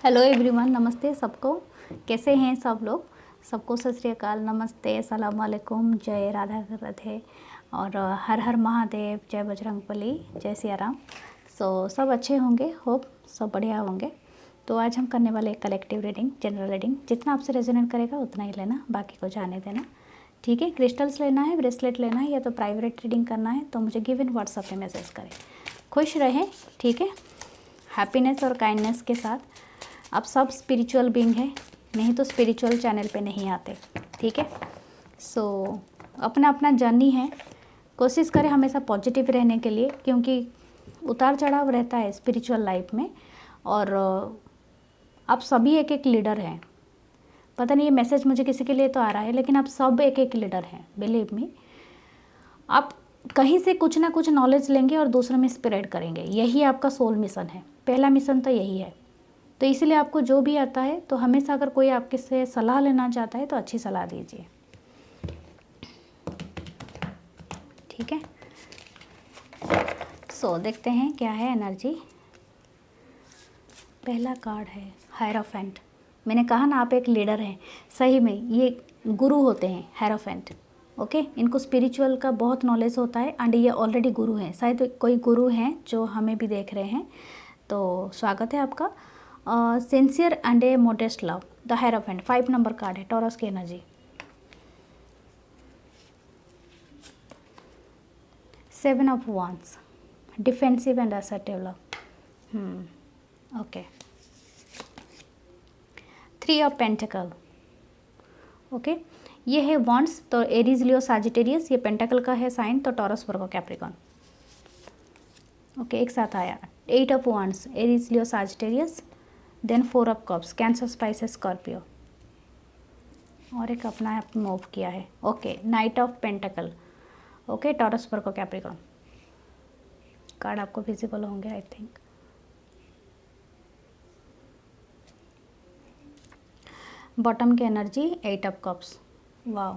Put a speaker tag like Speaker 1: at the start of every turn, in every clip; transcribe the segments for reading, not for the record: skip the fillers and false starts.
Speaker 1: Hello everyone, नमस्ते सबको। कैसे हैं सब लोग? सबको सत श्री अकाल, नमस्ते, अस्सलाम वालेकुम, जय राधा राधे और हर हर महादेव, जय बजरंगबली, जय सिया राम। सब अच्छे होंगे, होप सब बढ़िया होंगे। तो आज हम करने वाले कलेक्टिव रीडिंग, जनरल रीडिंग। जितना आपसे रेजोनेट करेगा उतना ही लेना, बाकी को जाने देना, ठीक है। क्रिस्टल्स लेना है, ब्रेसलेट लेना है या तो प्राइवेट रीडिंग करना है तो मुझे गिव इन व्हाट्सएप पे मैसेज करें। खुश रहें, ठीक है, हैप्पीनेस और काइंडनेस के साथ। आप सब स्पिरिचुअल बीइंग है, नहीं तो स्पिरिचुअल चैनल पे नहीं आते, ठीक है। अपना अपना जर्नी है, कोशिश करें हमेशा पॉजिटिव रहने के लिए, क्योंकि उतार चढ़ाव रहता है स्पिरिचुअल लाइफ में। और आप सभी एक एक लीडर हैं। पता नहीं ये मैसेज मुझे किसी के लिए तो आ रहा है, लेकिन आप सब एक एक लीडर हैं, बिलीव मी। आप कहीं से कुछ ना कुछ नॉलेज लेंगे और दूसरों में स्प्रेड करेंगे, यही आपका सोल मिशन है। पहला मिशन तो यही है। तो इसीलिए आपको जो भी आता है, तो हमेशा अगर कोई आपके से सलाह लेना चाहता है तो अच्छी सलाह दीजिए, ठीक है। देखते हैं क्या है एनर्जी। पहला कार्ड है हायरोफेंट। मैंने कहा ना आप एक लीडर हैं, सही में ये गुरु होते हैं हायरोफेंट, ओके। इनको स्पिरिचुअल का बहुत नॉलेज होता है एंड ये ऑलरेडी गुरु हैं। शायद कोई गुरु हैं जो हमें भी देख रहे हैं, तो स्वागत है आपका। Sincere and A modest love, the hierophant, 5 number card है, टॉरस की energy. 7 of wands, defensive and assertive love, okay. 3 of pentacle, okay. ये है वांड्स, तो एरीज, लियो, सजिटेरियस। ये पेंटाकल का है साइन, तो टॉरस, वर्गो, कैप्रिकॉर्न, ओके, एक साथ आया। 8 of wands, Aries, Leo, Sagittarius. Then 4 of cups, Cancer, Pisces, Scorpio, और एक अपना आप मूव किया है, okay. Knight of pentacle, okay, Taurus, Virgo, Capricorn. Card आपको विजिबल होंगे आई थिंक। बॉटम की एनर्जी 8 ऑफ कप्स, वाह।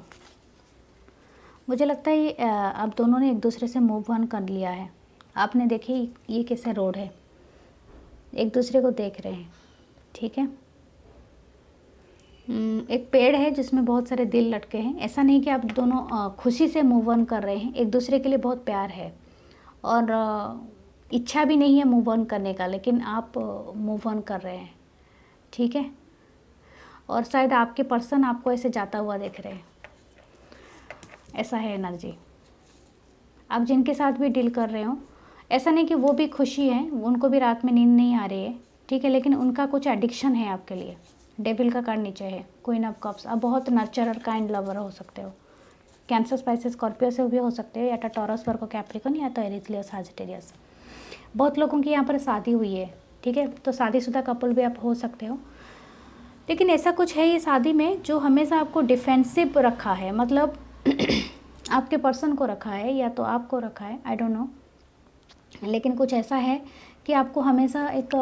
Speaker 1: मुझे लगता है ये आप दोनों ने एक दूसरे से मूव ऑन कर लिया है। आपने देखी ये कैसे रोड है, एक दूसरे को देख रहे हैं, ठीक है। एक पेड़ है जिसमें बहुत सारे दिल लटके हैं। ऐसा नहीं कि आप दोनों खुशी से मूव ऑन कर रहे हैं, एक दूसरे के लिए बहुत प्यार है और इच्छा भी नहीं है मूव ऑन करने का, लेकिन आप मूव ऑन कर रहे हैं, ठीक है। और शायद आपके पर्सन आपको ऐसे जाता हुआ देख रहे हैं, ऐसा है एनर्जी। आप जिनके साथ भी डील कर रहे हो, ऐसा नहीं कि वो भी खुशी है, उनको भी रात में नींद नहीं आ रही है, ठीक है, लेकिन उनका कुछ एडिक्शन है आपके लिए। डेविल का कार्ड नीचे है, क्वीन ऑफ कप्स। आप बहुत नर्चर और काइंड लवर हो सकते हो। कैंसर, स्पाइसेस, स्कॉर्पियो से भी हो सकते हो, या तो टॉरस, वर्गो, कैप्रिकॉर्न, या तो एरीज, लियो, सजिटेरियस। बहुत लोगों की यहाँ पर शादी हुई है, ठीक है, तो शादीशुदा कपल भी आप हो सकते हो। लेकिन ऐसा कुछ है ये शादी में जो हमेशा आपको डिफेंसिव रखा है, मतलब आपके पर्सन को रखा है या तो आपको रखा है, आई डोंट नो। लेकिन कुछ ऐसा है कि आपको हमेशा एक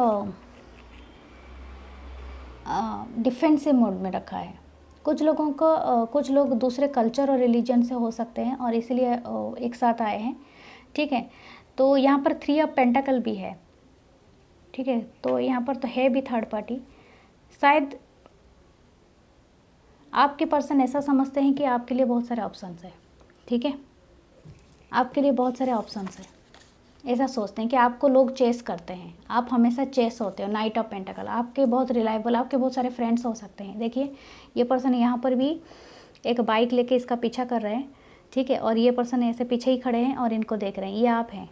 Speaker 1: डिफेंसिव मोड में रखा है। कुछ लोगों को कुछ लोग दूसरे कल्चर और रिलीजन से हो सकते हैं और इसलिए एक साथ आए हैं, ठीक है। तो यहाँ पर 3 ऑफ पेंटाकल भी है, ठीक है। तो यहाँ पर तो है भी थर्ड पार्टी। शायद आपके पर्सन ऐसा समझते हैं कि आपके लिए बहुत सारे ऑप्शंस हैं, ठीक है, आपके लिए बहुत सारे ऑप्शंस हैं। ऐसा सोचते हैं कि आपको लोग चेस करते हैं, आप हमेशा चेस होते हो। नाइट ऑफ पेंटाकल, आपके बहुत रिलायबल, आपके बहुत सारे फ्रेंड्स हो सकते हैं। देखिए ये पर्सन यहाँ पर भी एक बाइक लेके इसका पीछा कर रहे हैं, ठीक है, और ये पर्सन ऐसे पीछे ही खड़े हैं और इनको देख रहे हैं। ये आप हैं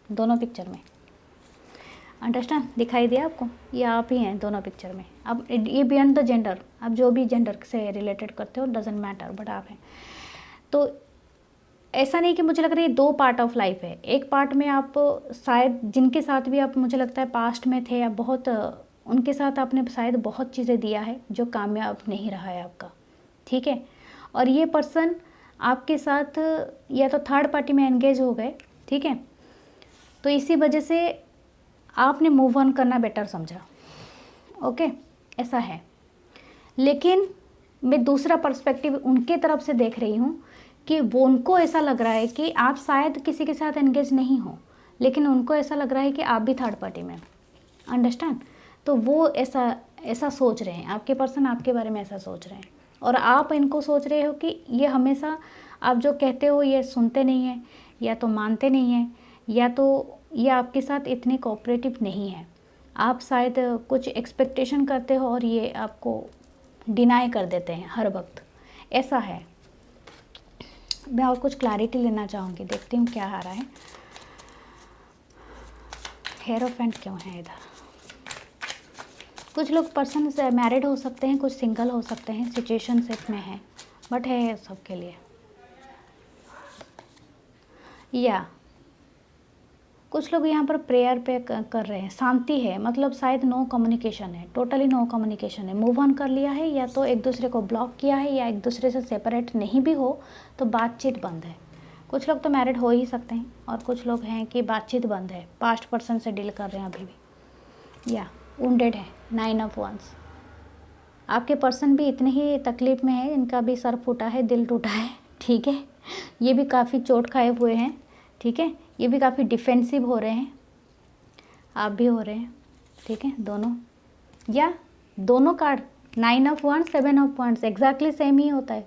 Speaker 1: दोनों पिक्चर में, अंडरस्टैंड, दिखाई दिया आपको? ये आप ही हैं दोनों पिक्चर में। अब ये बियॉन्ड द जेंडर, आप जो भी जेंडर से रिलेटेड करते हो डजेंट मैटर, बट आप हैं। तो ऐसा नहीं कि मुझे लग रहा है ये 2 पार्ट ऑफ लाइफ है। एक पार्ट में आप शायद जिनके साथ भी आप, मुझे लगता है पास्ट में थे, या बहुत उनके साथ आपने शायद बहुत चीज़ें दिया है जो कामयाब नहीं रहा है आपका, ठीक है। और ये पर्सन आपके साथ या तो थर्ड पार्टी में एंगेज हो गए, ठीक है। तो इसी वजह से आपने मूव ऑन करना बेटर समझा, ओके, ऐसा है। लेकिन मैं दूसरा पर्सपेक्टिव उनके तरफ से देख रही हूँ कि वो, उनको ऐसा लग रहा है कि आप शायद किसी के साथ एंगेज नहीं हो, लेकिन उनको ऐसा लग रहा है कि आप भी थर्ड पार्टी में, अंडरस्टैंड। तो वो ऐसा ऐसा सोच रहे हैं, आपके पर्सन आपके बारे में ऐसा सोच रहे हैं, और आप इनको सोच रहे हो कि ये हमेशा आप जो कहते हो ये सुनते नहीं हैं, या तो मानते नहीं हैं, या तो ये आपके साथ इतने कोऑपरेटिव नहीं है। आप शायद कुछ एक्सपेक्टेशन करते हो और ये आपको डिनाई कर देते हैं हर वक्त, ऐसा है। मैं और कुछ क्लैरिटी लेना चाहूँगी, देखती हूँ क्या आ रहा है। हेरोफेंट क्यों है इधर? कुछ लोग पर्सन से मैरिड हो सकते हैं, कुछ सिंगल हो सकते हैं, सिचुएशनशिप में है, बट है सबके लिए। या कुछ लोग यहाँ पर प्रेयर पे कर रहे हैं, शांति है, मतलब शायद नो कम्युनिकेशन है, टोटली नो कम्युनिकेशन है, मूव ऑन कर लिया है, या तो एक दूसरे को ब्लॉक किया है, या एक दूसरे से सेपरेट नहीं भी हो तो बातचीत बंद है। कुछ लोग तो मैरिड हो ही सकते हैं, और कुछ लोग हैं कि बातचीत बंद है, पास्ट पर्सन से डील कर रहे हैं अभी भी। या वुंडेड है, 9 ऑफ वांस। आपके पर्सन भी इतने ही तकलीफ़ में है, इनका भी सर फूटा है, दिल टूटा है, ठीक है। ये भी काफ़ी चोट खाए हुए हैं, ठीक है। ये भी काफ़ी डिफेंसिव हो रहे हैं, आप भी हो रहे हैं, ठीक है, दोनों। या दोनों कार्ड 9 ऑफ वांस, 7 ऑफ वांस एग्जैक्टली सेम ही होता है,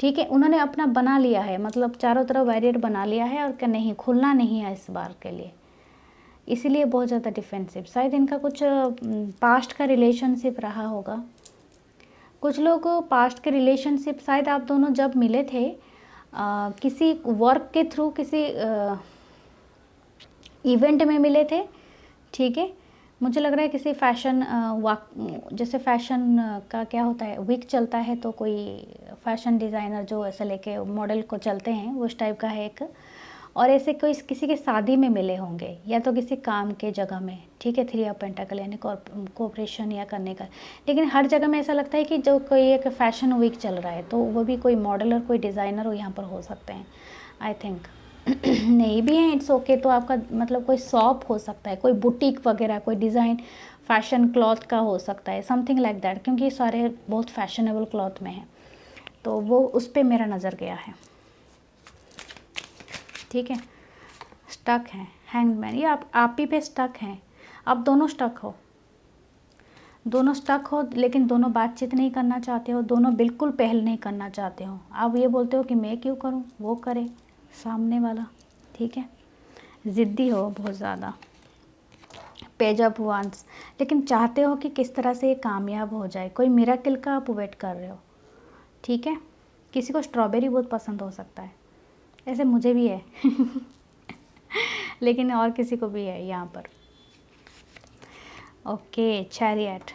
Speaker 1: ठीक है। उन्होंने अपना बना लिया है, मतलब चारों तरफ बैरियर बना लिया है, और क्या नहीं, खुलना नहीं है इस बार के लिए, इसीलिए बहुत ज़्यादा डिफेंसिव। शायद इनका कुछ पास्ट का रिलेशनशिप रहा होगा। कुछ लोग पास्ट के रिलेशनशिप, शायद आप दोनों जब मिले थे किसी वर्क के थ्रू, किसी इवेंट में मिले थे, ठीक है। मुझे लग रहा है किसी फैशन जैसे फैशन का क्या होता है, वीक चलता है, तो कोई फैशन डिज़ाइनर जो ऐसे लेके मॉडल को चलते हैं, उस टाइप का है एक। और ऐसे कोई किसी के शादी में मिले होंगे, या तो किसी काम के जगह में, ठीक है। 3 ऑफ पेंटाकल यानी कोऑपरेशन या करने का। लेकिन हर जगह में ऐसा लगता है कि जो कोई एक फैशन वीक चल रहा है, तो वो भी कोई मॉडल और कोई डिज़ाइनर हो यहाँ पर हो सकते हैं, आई थिंक। नहीं भी हैं, इट्स ओके। तो आपका मतलब कोई शॉप हो सकता है, कोई बुटीक वगैरह, कोई डिज़ाइन फैशन क्लॉथ का हो सकता है, समथिंग लाइक दैट, क्योंकि ये सारे बहुत फैशनेबल क्लॉथ में हैं, तो वो उस पर मेरा नज़र गया है, ठीक है। स्टक हैं, हैंगमैन, ये आप ही पे स्टक हैं, आप दोनों स्टक हो, दोनों स्टक हो, लेकिन दोनों बातचीत नहीं करना चाहते हो, दोनों बिल्कुल पहल नहीं करना चाहते हो। आप ये बोलते हो कि मैं क्यों करूं, वो करे सामने वाला, ठीक है। ज़िद्दी हो बहुत ज़्यादा, पेज ऑफ वांस, लेकिन चाहते हो कि किस तरह से ये कामयाब हो जाए, कोई मिरेकल का आप वेट कर रहे हो, ठीक है। किसी को स्ट्रॉबेरी बहुत पसंद हो सकता है, ऐसे मुझे भी है लेकिन और किसी को भी है यहाँ पर। ओके, चैरियट,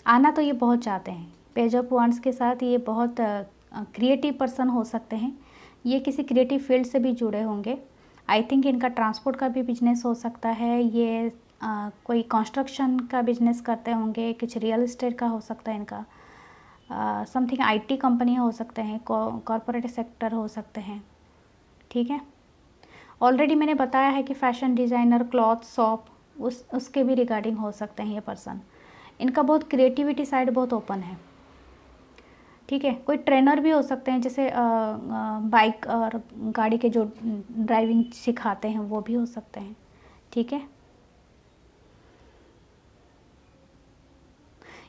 Speaker 1: आना तो ये बहुत चाहते हैं। पेज ऑफ वांड्स के साथ ये बहुत क्रिएटिव पर्सन हो सकते हैं, ये किसी क्रिएटिव फील्ड से भी जुड़े होंगे। आई थिंक इनका ट्रांसपोर्ट का भी बिजनेस हो सकता है, ये कोई कंस्ट्रक्शन का बिजनेस करते होंगे, कुछ रियल एस्टेट का हो सकता है इनका, समथिंग आईटी कंपनी हो सकते हैं, कॉरपोरेट सेक्टर हो सकते हैं, ठीक है। ऑलरेडी मैंने बताया है कि फैशन डिज़ाइनर, क्लॉथ शॉप, उसके भी रिगार्डिंग हो सकते हैं ये पर्सन। इनका बहुत क्रिएटिविटी साइड बहुत ओपन है, ठीक है। कोई ट्रेनर भी हो सकते हैं, जैसे बाइक और गाड़ी के जो ड्राइविंग सिखाते हैं वो भी हो सकते हैं, ठीक है।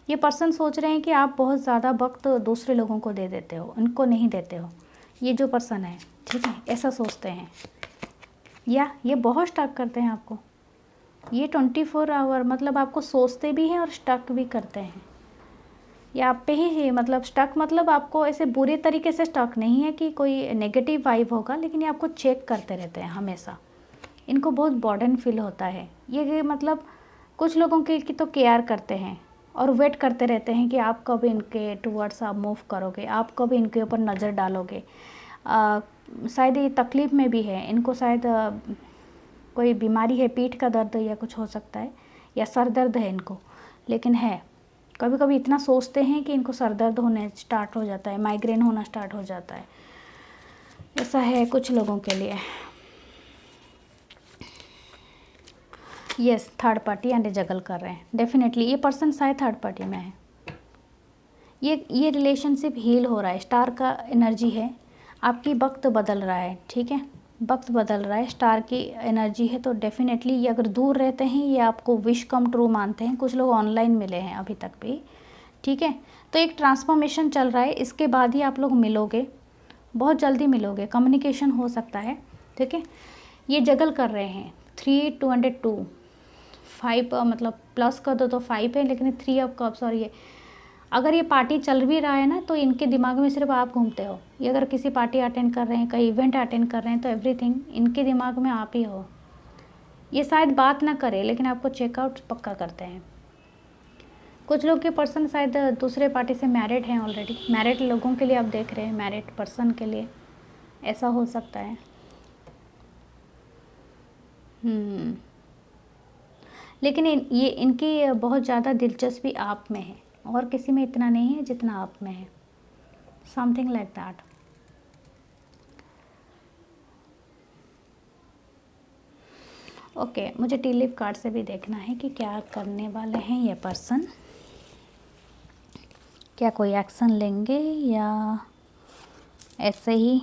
Speaker 1: ये पर्सन सोच रहे हैं कि आप बहुत ज़्यादा वक्त दूसरे लोगों को दे देते हो, उनको नहीं देते हो, ये जो पर्सन है, ठीक है, ऐसा सोचते हैं। या ये बहुत स्टक करते हैं आपको, ये 24 आवर मतलब आपको सोचते भी हैं और स्टक भी करते हैं। ये आप पे ही है, मतलब स्टक मतलब आपको ऐसे बुरे तरीके से स्टक नहीं है कि कोई नेगेटिव वाइब होगा, लेकिन ये आपको चेक करते रहते हैं हमेशा। इनको बहुत बर्डन फील होता है, ये मतलब कुछ लोगों की तो केयर करते हैं और वेट करते रहते हैं कि आप कब इनके टूवर्ड्स आप मूव करोगे, आप कब इनके ऊपर नज़र डालोगे। शायद ये तकलीफ़ में भी है, इनको शायद कोई बीमारी है, पीठ का दर्द या कुछ हो सकता है, या सर दर्द है इनको, लेकिन है कभी कभी इतना सोचते हैं कि इनको सर दर्द होने स्टार्ट हो जाता है, माइग्रेन होना स्टार्ट हो जाता है, ऐसा है कुछ लोगों के लिए। यस, थर्ड पार्टी एंड जगल कर रहे हैं, डेफिनेटली ये पर्सन शायद थर्ड पार्टी में है। ये रिलेशनशिप हील हो रहा है, स्टार का एनर्जी है, आपकी वक्त बदल रहा है, ठीक है। वक्त बदल रहा है, स्टार की एनर्जी है, तो डेफिनेटली ये अगर दूर रहते हैं ये आपको विश कम ट्रू मानते हैं। कुछ लोग ऑनलाइन मिले हैं अभी तक भी, ठीक है। तो एक ट्रांसफॉर्मेशन चल रहा है, इसके बाद ही आप लोग मिलोगे, बहुत जल्दी मिलोगे, कम्युनिकेशन हो सकता है, ठीक है। ये जगल कर रहे हैं 3/2 5 मतलब प्लस कर दो तो 5 है, लेकिन 3 ऑफ कप्स। और ये अगर ये पार्टी चल भी रहा है ना, तो इनके दिमाग में सिर्फ आप घूमते हो। ये अगर किसी पार्टी अटेंड कर रहे हैं, कहीं इवेंट अटेंड कर रहे हैं, तो एवरीथिंग इनके दिमाग में आप ही हो। ये शायद बात ना करे लेकिन आपको चेकआउट पक्का करते हैं। कुछ लोग के पर्सन शायद दूसरे पार्टी से मैरिड हैं ऑलरेडी। मैरिड लोगों के लिए आप देख रहे हैं, मैरिड पर्सन के लिए ऐसा हो सकता है। लेकिन ये इनकी बहुत ज़्यादा दिलचस्पी आप में है और किसी में इतना नहीं है जितना आप में है, समथिंग लाइक दैट। ओके, मुझे टी लीफ कार्ड से भी देखना है कि क्या करने वाले हैं ये पर्सन, क्या कोई एक्शन लेंगे या ऐसे ही।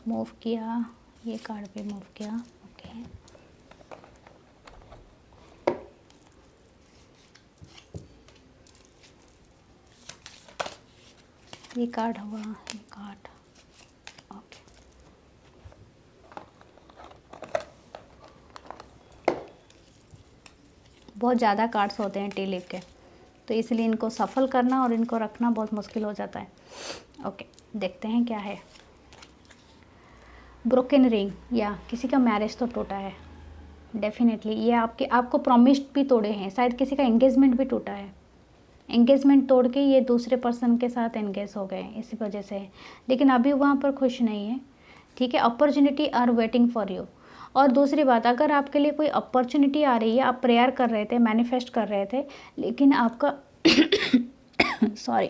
Speaker 1: मूव किया, ये कार्ड पे मूव किया, ओके। ये कार्ड हुआ, ये कार्ड, ओके। बहुत ज़्यादा कार्ड्स होते हैं टी लीफ के, तो इसलिए इनको सफल करना और इनको रखना बहुत मुश्किल हो जाता है। ओके, देखते हैं क्या है। ब्रोकन रिंग, या किसी का मैरिज तो टूटा है डेफिनेटली। ये आपको प्रॉमिस्ड भी तोड़े हैं, शायद किसी का एंगेजमेंट भी टूटा है। एंगेजमेंट तोड़ के ये दूसरे पर्सन के साथ एंगेज हो गए इसी वजह से, लेकिन अभी वहाँ पर खुश नहीं है, ठीक है। Opportunity are waiting for you. और दूसरी बात, अगर आपके लिए कोई अपॉर्चुनिटी आ रही है, आप प्रेयर कर रहे थे, मैनिफेस्ट कर रहे थे, लेकिन आपका सॉरी,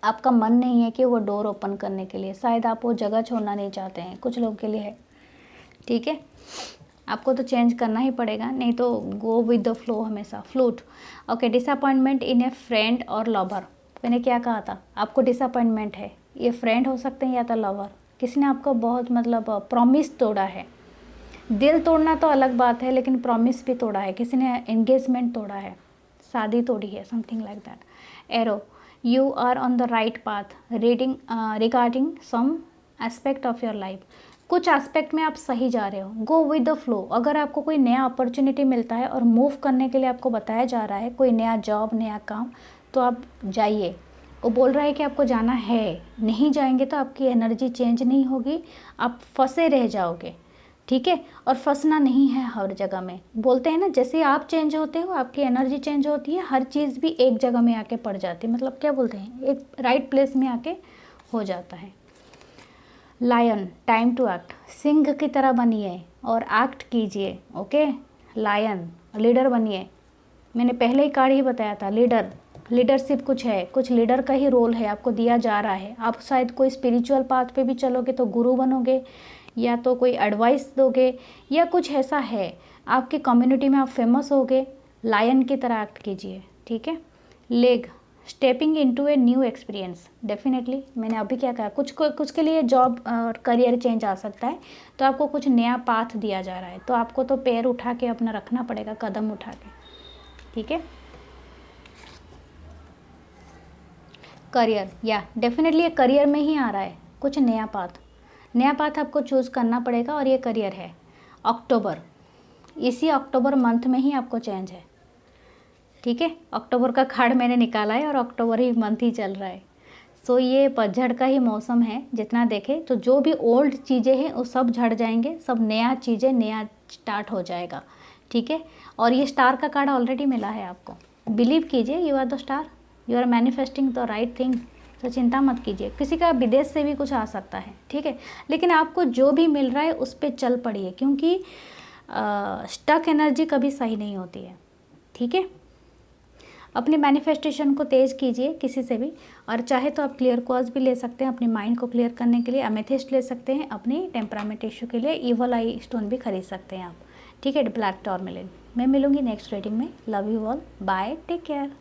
Speaker 1: आपका मन नहीं है कि वो डोर ओपन करने के लिए, शायद आप वो जगह छोड़ना नहीं चाहते हैं, कुछ लोग के लिए है, ठीक है। आपको तो चेंज करना ही पड़ेगा, नहीं तो गो विद द फ्लो हमेशा, फ्लूट। ओके, डिसअपॉइंटमेंट इन ए फ्रेंड और लवर। मैंने क्या कहा था, आपको डिसअपॉइंटमेंट है, ये फ्रेंड हो सकते हैं या तो लवर। किसी ने आपको बहुत मतलब प्रॉमिस तोड़ा है। दिल तोड़ना तो अलग बात है, लेकिन प्रॉमिस भी तोड़ा है, किसी ने एंगेजमेंट तोड़ा है, शादी तोड़ी है, something like that. Arrow, you are on the right path reading regarding some aspect of your life. कुछ एस्पेक्ट में आप सही जा रहे हो, गो विद द फ्लो। अगर आपको कोई नया अपॉर्चुनिटी मिलता है और मूव करने के लिए आपको बताया जा रहा है, कोई नया जॉब, नया काम, तो आप जाइए। वो बोल रहा है कि आपको जाना है, नहीं जाएंगे तो आपकी एनर्जी चेंज नहीं होगी, आप फंसे रह जाओगे, ठीक है। और फंसना नहीं है हर जगह में, बोलते हैं ना, जैसे आप चेंज होते हो आपकी एनर्जी चेंज होती है, हर चीज़ भी एक जगह में आके पड़ जाती है, मतलब क्या बोलते हैं, एक राइट प्लेस में आके हो जाता है। Lion, time to act. सिंह की तरह बनिए और एक्ट कीजिए, ओके। लायन, लीडर बनिए। मैंने पहले ही कार्ड ही बताया था, लीडर, लीडरशिप कुछ है, कुछ लीडर का ही रोल है आपको दिया जा रहा है। आप शायद कोई स्पिरिचुअल पाथ पे भी चलोगे तो गुरु बनोगे, या तो कोई एडवाइस दोगे, या कुछ ऐसा है, आपकी कम्युनिटी में आप फेमस होगे। लायन की तरह एक्ट कीजिए, ठीक है। Leg, stepping into a new experience. Definitely मैंने अभी क्या कहा, कुछ के लिए जॉब और करियर चेंज आ सकता है, तो आपको कुछ नया पाथ दिया जा रहा है, तो आपको तो पैर उठा के अपना रखना पड़ेगा, कदम उठा के, ठीक है। करियर, या डेफिनेटली ये करियर में ही आ रहा है, कुछ नया पाथ आपको चूज़ करना पड़ेगा, और ये करियर है। अक्टूबर, इसी अक्टूबर मंथ में ही आपको चेंज है, ठीक है। अक्टूबर का कार्ड मैंने निकाला है और अक्टूबर ही मंथ ही चल रहा है। सो ये पतझड़ का ही मौसम है, जितना देखें तो जो भी ओल्ड चीज़ें हैं वो सब झड़ जाएंगे, सब नया चीज़ें नया स्टार्ट हो जाएगा, ठीक है। और ये स्टार का कार्ड ऑलरेडी मिला है आपको, बिलीव कीजिए, you are the star, you are manifesting the right thing, तो चिंता मत कीजिए। किसी का विदेश से भी कुछ आ सकता है, ठीक है, लेकिन आपको जो भी मिल रहा है उस पर चल पड़िए, क्योंकि स्टक एनर्जी कभी सही नहीं होती है, ठीक है। अपनी मैनिफेस्टेशन को तेज़ कीजिए किसी से भी, और चाहे तो आप क्लियर क्वार्ट्ज भी ले सकते हैं अपनी माइंड को क्लियर करने के लिए, अमेथिस्ट ले सकते हैं अपनी टेम्परामेंट इशू के लिए, इवल आई स्टोन भी खरीद सकते हैं आप, ठीक है, ब्लैक टॉर्मेलिन। मैं मिलूंगी नेक्स्ट रीडिंग में। Love you all, bye, take care.